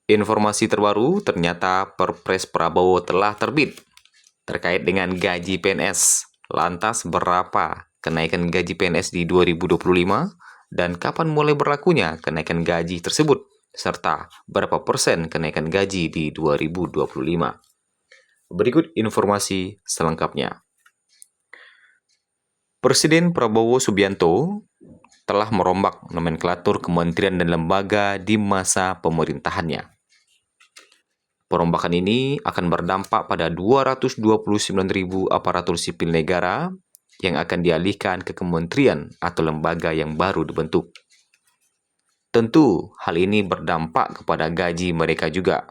Informasi terbaru, ternyata Perpres Prabowo telah terbit terkait dengan gaji PNS. Lantas berapa kenaikan gaji PNS di 2025 dan kapan mulai berlakunya kenaikan gaji tersebut? Serta berapa persen kenaikan gaji di 2025? Berikut informasi selengkapnya. Presiden Prabowo Subianto telah merombak nomenklatur kementerian dan lembaga di masa pemerintahannya. Perombakan ini akan berdampak pada 229.000 aparatur sipil negara yang akan dialihkan ke kementerian atau lembaga yang baru dibentuk. Tentu hal ini berdampak kepada gaji mereka juga.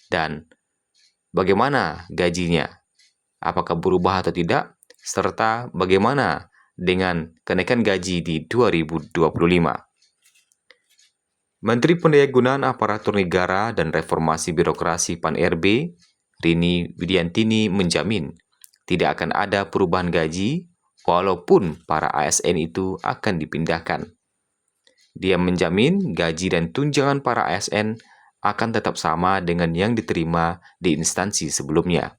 Dan bagaimana gajinya? Apakah berubah atau tidak? Serta bagaimana dengan kenaikan gaji di 2025? Menteri Pendayagunaan Aparatur Negara dan Reformasi Birokrasi PAN-RB, Rini Widiantini menjamin tidak akan ada perubahan gaji walaupun para ASN itu akan dipindahkan. Dia menjamin gaji dan tunjangan para ASN akan tetap sama dengan yang diterima di instansi sebelumnya.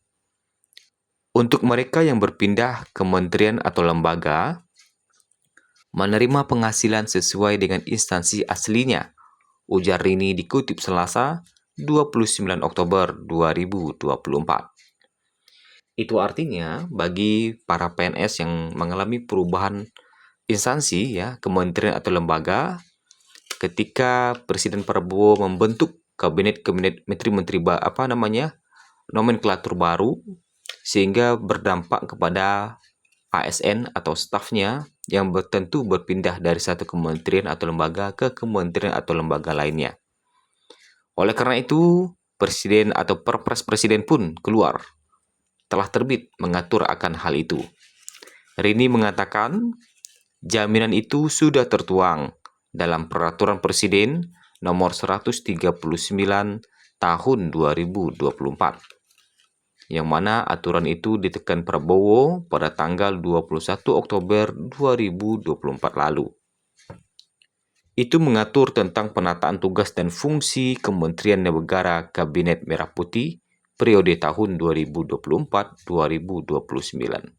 Untuk mereka yang berpindah kementerian atau lembaga, menerima penghasilan sesuai dengan instansi aslinya, ujar Rini dikutip Selasa 29 Oktober 2024. Itu artinya bagi para PNS yang mengalami perubahan instansi ya, kementerian atau lembaga, ketika Presiden Prabowo membentuk kabinet menteri-menteri nomenklatur baru sehingga berdampak kepada ASN atau stafnya yang tentu berpindah dari satu kementerian atau lembaga ke kementerian atau lembaga lainnya. Oleh karena itu, Presiden atau Perpres Presiden pun keluar, telah terbit mengatur akan hal itu. Rini mengatakan, jaminan itu sudah tertuang dalam Peraturan Presiden Nomor 139 Tahun 2024. Yang mana aturan itu ditekan Prabowo pada tanggal 21 Oktober 2024 lalu. Itu mengatur tentang penataan tugas dan fungsi Kementerian Negara Kabinet Merah Putih periode tahun 2024-2029.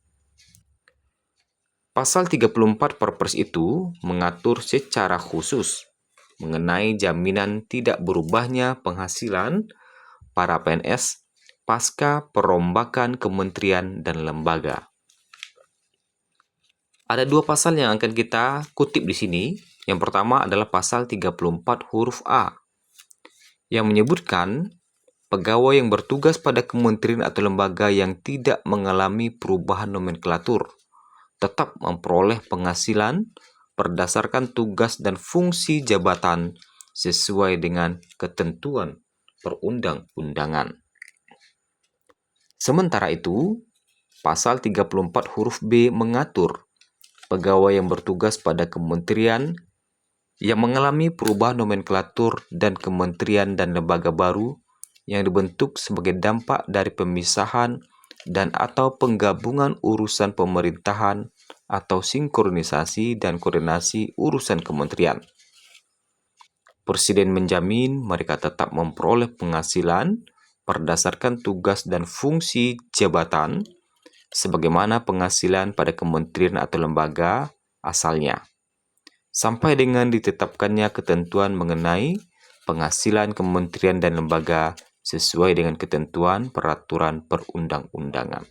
Pasal 34 Perpres itu mengatur secara khusus mengenai jaminan tidak berubahnya penghasilan para PNS pasca perombakan kementerian dan lembaga. Ada dua pasal yang akan kita kutip di sini. Yang pertama adalah pasal 34 huruf A yang menyebutkan pegawai yang bertugas pada kementerian atau lembaga yang tidak mengalami perubahan nomenklatur tetap memperoleh penghasilan berdasarkan tugas dan fungsi jabatan sesuai dengan ketentuan perundang-undangan. Sementara itu, pasal 34 huruf B mengatur pegawai yang bertugas pada kementerian yang mengalami perubahan nomenklatur dan kementerian dan lembaga baru yang dibentuk sebagai dampak dari pemisahan dan atau penggabungan urusan pemerintahan atau sinkronisasi dan koordinasi urusan kementerian. Presiden menjamin mereka tetap memperoleh penghasilan berdasarkan tugas dan fungsi jabatan sebagaimana penghasilan pada kementerian atau lembaga asalnya, sampai dengan ditetapkannya ketentuan mengenai penghasilan kementerian dan lembaga sesuai dengan ketentuan peraturan perundang-undangan.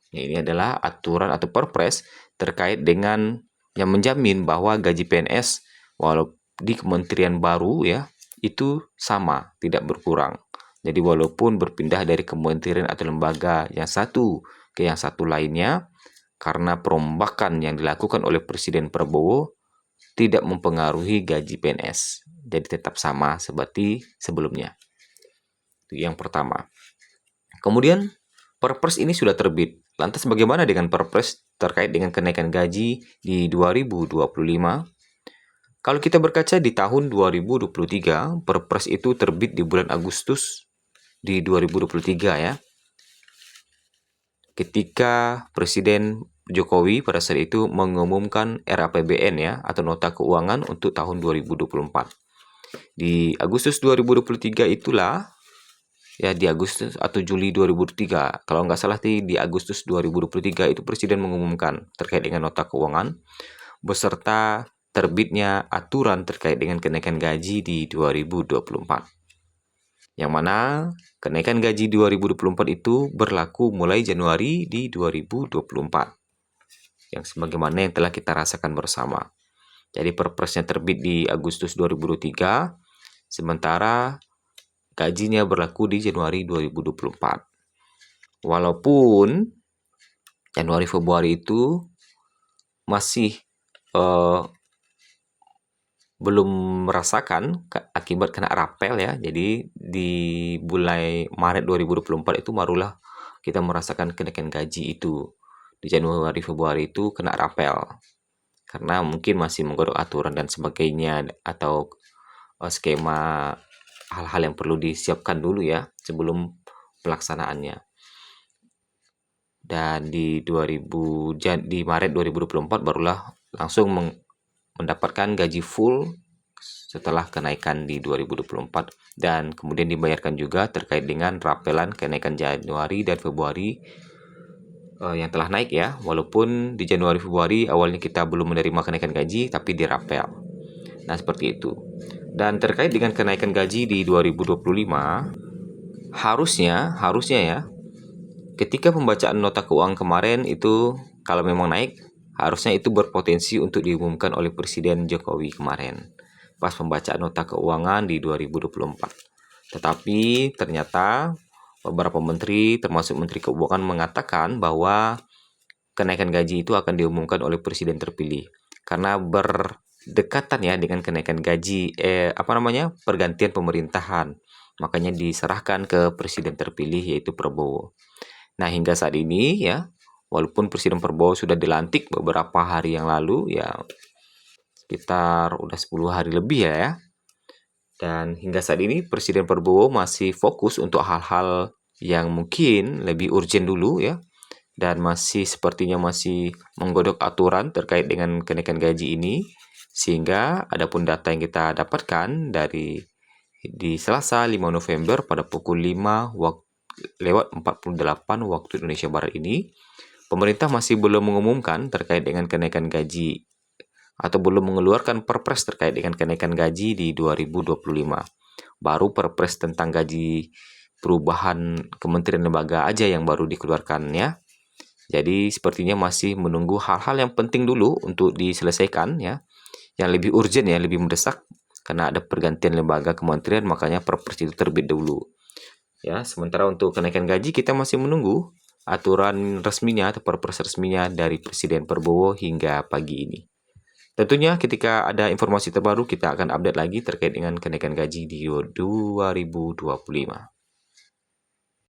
Ini adalah aturan atau perpres terkait dengan yang menjamin bahwa gaji PNS walau di kementerian baru ya itu sama, tidak berkurang. Jadi walaupun berpindah dari kementerian atau lembaga yang satu ke yang satu lainnya, karena perombakan yang dilakukan oleh Presiden Prabowo tidak mempengaruhi gaji PNS. Jadi tetap sama seperti sebelumnya. Itu yang pertama. Kemudian Perpres ini sudah terbit. Lantas bagaimana dengan Perpres terkait dengan kenaikan gaji di 2025? Kalau kita berkaca di tahun 2023, Perpres itu terbit di bulan Agustus di 2023 ya. Ketika Presiden Jokowi pada saat itu mengumumkan RAPBN ya atau nota keuangan untuk tahun 2024. Di Agustus 2023 itulah, ya di Agustus atau Juli 2023, kalau nggak salah di Agustus 2023 itu Presiden mengumumkan terkait dengan nota keuangan beserta terbitnya aturan terkait dengan kenaikan gaji di 2024. Yang mana kenaikan gaji 2024 itu berlaku mulai Januari di 2024. Yang sebagaimana yang telah kita rasakan bersama. Jadi perpresnya terbit di Agustus 2023, sementara gajinya berlaku di Januari 2024. Walaupun Januari Februari itu masih belum merasakan akibat kena rapel ya. Jadi di bulan Maret 2024 itu barulah kita merasakan kenaikan gaji itu. Di Januari Februari itu kena rapel. Karena mungkin masih menggodok aturan dan sebagainya atau skema hal-hal yang perlu disiapkan dulu ya sebelum pelaksanaannya. Dan di Maret 2024 barulah langsung mendapatkan gaji full setelah kenaikan di 2024 dan kemudian dibayarkan juga terkait dengan rapelan kenaikan Januari dan Februari yang telah naik ya, walaupun di Januari Februari awalnya kita belum menerima kenaikan gaji tapi dirapel. Nah, seperti itu. Dan terkait dengan kenaikan gaji di 2025, harusnya ya, ketika pembacaan nota keuangan kemarin itu kalau memang naik, harusnya itu berpotensi untuk diumumkan oleh Presiden Jokowi kemarin pas pembacaan nota keuangan di 2024. Tetapi ternyata beberapa menteri termasuk Menteri Keuangan mengatakan bahwa kenaikan gaji itu akan diumumkan oleh Presiden terpilih karena berdekatan ya dengan kenaikan gaji pergantian pemerintahan. Makanya diserahkan ke Presiden terpilih yaitu Prabowo. Nah, hingga saat ini ya, walaupun Presiden Prabowo sudah dilantik beberapa hari yang lalu ya, sekitar udah 10 hari lebih ya. Dan hingga saat ini Presiden Prabowo masih fokus untuk hal-hal yang mungkin lebih urgent dulu ya. Dan sepertinya masih menggodok aturan terkait dengan kenaikan gaji ini. Sehingga adapun data yang kita dapatkan di Selasa 5 November pada pukul 5 lewat 48 waktu Indonesia Barat ini, pemerintah masih belum mengumumkan terkait dengan kenaikan gaji atau belum mengeluarkan perpres terkait dengan kenaikan gaji di 2025. Baru perpres tentang gaji perubahan kementerian lembaga aja yang baru dikeluarkan ya. Jadi sepertinya masih menunggu hal-hal yang penting dulu untuk diselesaikan ya. Yang lebih urgent ya, lebih mendesak karena ada pergantian lembaga kementerian, makanya perpres itu terbit dulu. Ya, sementara untuk kenaikan gaji kita masih menunggu aturan resminya atau perpres resminya dari Presiden Prabowo hingga pagi ini. Tentunya ketika ada informasi terbaru kita akan update lagi terkait dengan kenaikan gaji di 2025.